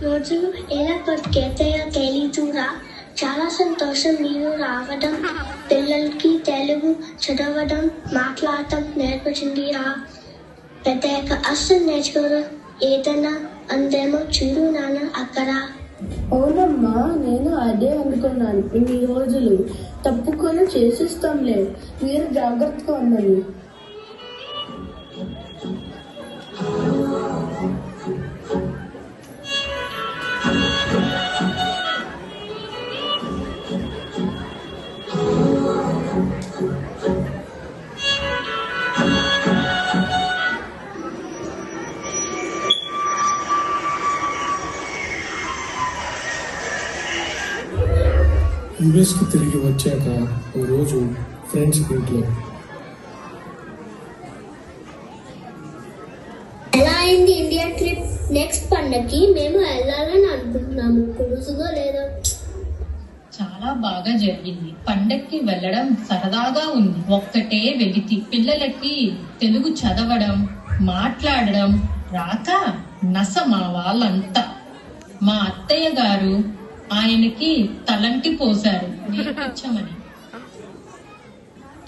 రోజులు ఎలా పరిగెత్తాయో తెలీదురా. చాలా సంతోషం మీరు రావడం, పిల్లలకి తెలుగు చదవడం మాట్లాడటం నేర్పించిందిరా. పెద్దయ్యాక అస్సలు నేర్చుకోరు. ఏదైనా అందేమో చూడు నాన్న అక్కడ. అవునమ్మా, నేను అదే అనుకున్నాను. ఇన్ని రోజులు తప్పుకొని చేసిస్తాంలే, మీరు జాగ్రత్తగా ఉండండి. యుఎస్కి తిరిగి వచ్చాక ఓ రోజు ఫ్రెండ్స్ ఇంట్లో. ఎలా అయింది ఇండియా ట్రిప్? నెక్స్ట్ పండగకి మేము వెళ్ళాలని అనుకుంటున్నాము. కుదురుగా లేదా? చాలా బాగా జరిగింది. పండక్కి వెళ్ళడం సరదాగా ఉంది. ఒక్కటే వెలితి. పిల్లలకి తెలుగు చదవడం మాట్లాడడం రాక నస మా వాళ్ళంతా. మా అత్తయ్య గారు ఆయనకి తలంటి పోశారు నేర్పించమని.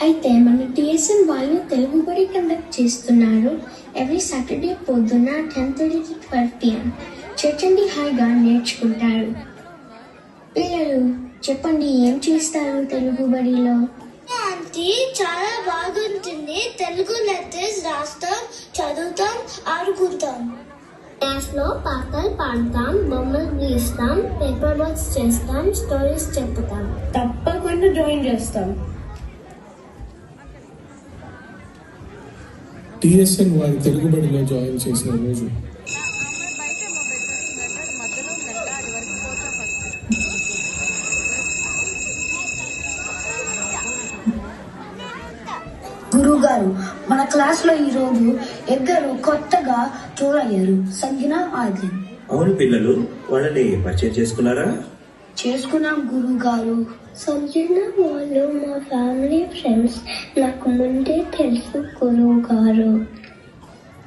అయితే మన టిఎస్ఎన్ వాళ్ళు తెలుగు బడి కండక్ట్ చేస్తున్నారు. ఎవ్రీ సాటర్డే పొద్దున్న 10:30 to 12 PM. చర్చండి, హాయిగా నేర్చుకుంటారు. పిల్లలు చెప్పండి, ఏం చేస్తారు తెలుగు బడిలో? ఆంటీ, చాలా బాగుంటుంది. తెలుగు లెటర్స్ రాస్తాం, చదువుతాం, ఆడుకుంటాం. క్లాస్ లో పాటలు పాడతాం, బొమ్మలు గీస్తాం, పేపర్ వర్క్స్ చేస్తాం, స్టోరీస్ చెప్తాం. తప్పకుండా జాయిన్ చేస్తాం. టిఎస్ఎన్ వారి తెలుగు బడిలో జాయిన్ చేసిన రోజు. గురువుగారు, మన క్లాస్ లో ఈ రోజు ఇద్దరు కొత్తగా చూడయ్యారు, సంజన, ఆద్యం. అవును పిల్లలు, వాళ్ళని పరిచయం చేసుకున్నారా? చేసుకున్నాం గురువుగారు. సంజన వాళ్ళు మా ఫ్యామిలీ ఫ్రెండ్స్. నాకు ముందే తెలుసు గురువు గారు.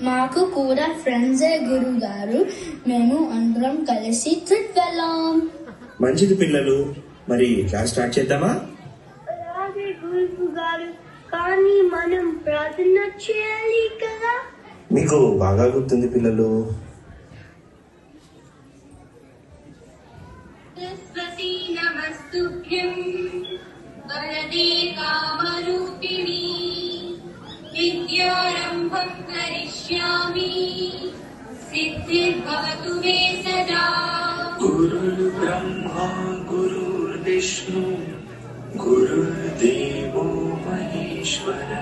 మాకు కూడా ఫ్రెండ్సే గురువుగారు. మేము అందరం కలిసి ట్రిప్ వెళ్ళాం. మంచిది పిల్లలు, మరి క్లాస్ స్టార్ట్ చేద్దామా? అలాగే గురువు గారు, కానీ మనం ప్రార్థన చేయాలి కదా. మీకు బాగా గుర్తుంది పిల్లలు. నమస్తుభ్యం వరదే కామరూపిణి విద్యారంభం కరిష్యామి సిద్ధిర్భవతు మే సదా. గురుర్బ్రహ్మా గురుర్విష్ణు గురుర్దేవో మహేశ్వర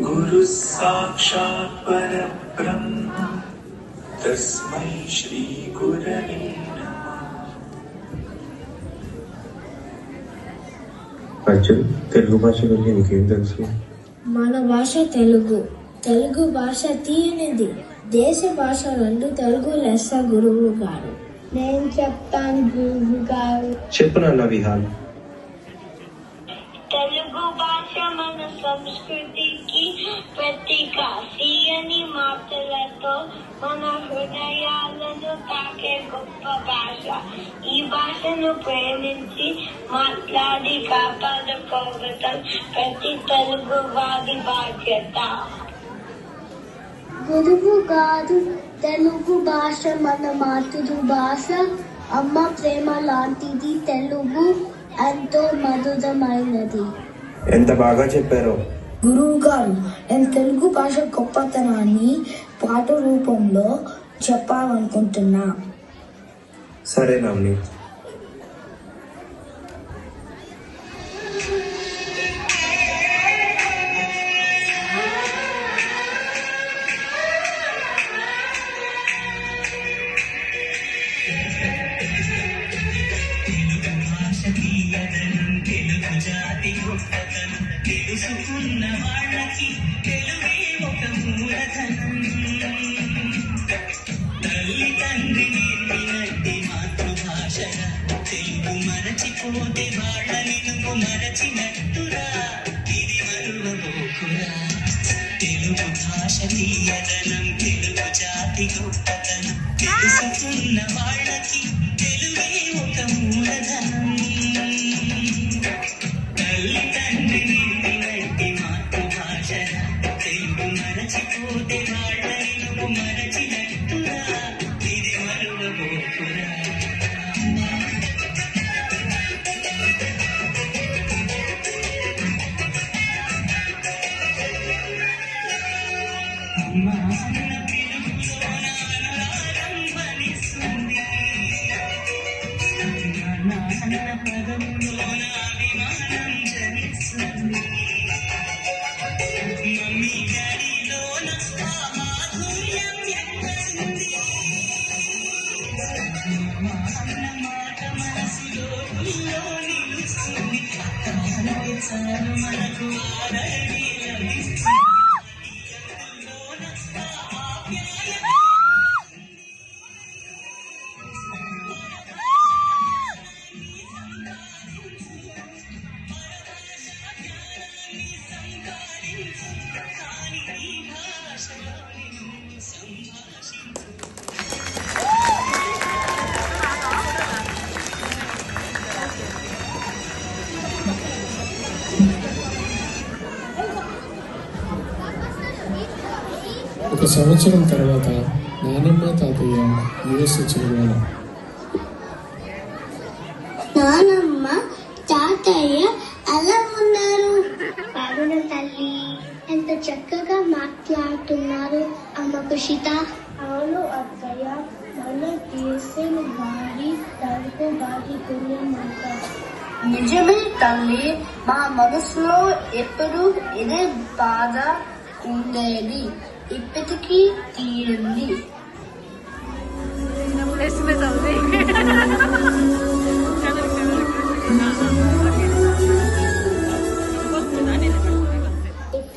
గురు సాక్షాత్ పరబ్రహ్మ తస్మై శ్రీ గురవే నమః. అర్జున్, తెలుగు భాష గురించి నీకేం తెలుసు? మన భాష తెలుగు. తెలుగు భాష తీయనిది. దేశ భాష రెండు తెలుగు లెస్స గురువు గారు. నేను చెప్తాను గురువు గారు. చెప్పు నాన్న విహాన్. తెలుగు భాష మన సంస్కృతికి ప్రతీక. తీయని మాటలతో మన హృదయాలను తాకే గొప్ప భాష. ఈ భాషను ప్రేమించి మాట్లాడి కాపాడుకోవటం ప్రతి తెలుగు వారి బాధ్యత. గురువు గారు, తెలుగు భాష మన మాతృభాష. అమ్మ ప్రేమ లాంటిది తెలుగు, ఎంతో మధురమైనది. ఎంత బాగా చెప్పారో. గురువు గారు, నేను తెలుగు భాష గొప్పతనాన్ని పాట రూపంలో చెప్పాలనుకుంటున్నా. సరే నవని. ఒక సంవత్సరం తర్వాత నానమ్మ తాతయ్య యుఎస్ వచ్చేవారు. నానమ్మ తాతయ్య ఎలా ఉన్నారు? బాగున్న తల్లి, ఎంత చక్కగా మాట్లాడుతున్నారు అమ్మ కుషిత. అవును అత్తయ్య, మన దేశం వారి తరపు వారి గుణమాట. నిజమే తల్లి, మా మనసులో ఎప్పుడు ఇదే బాధ ఉండేది, ఇప్పటికీ తీరింది.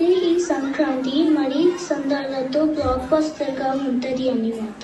ఈ సంక్రాంతి మరి సందర్లతో బ్లాక్ బస్టర్ గా ఉంటది అన్నమాట.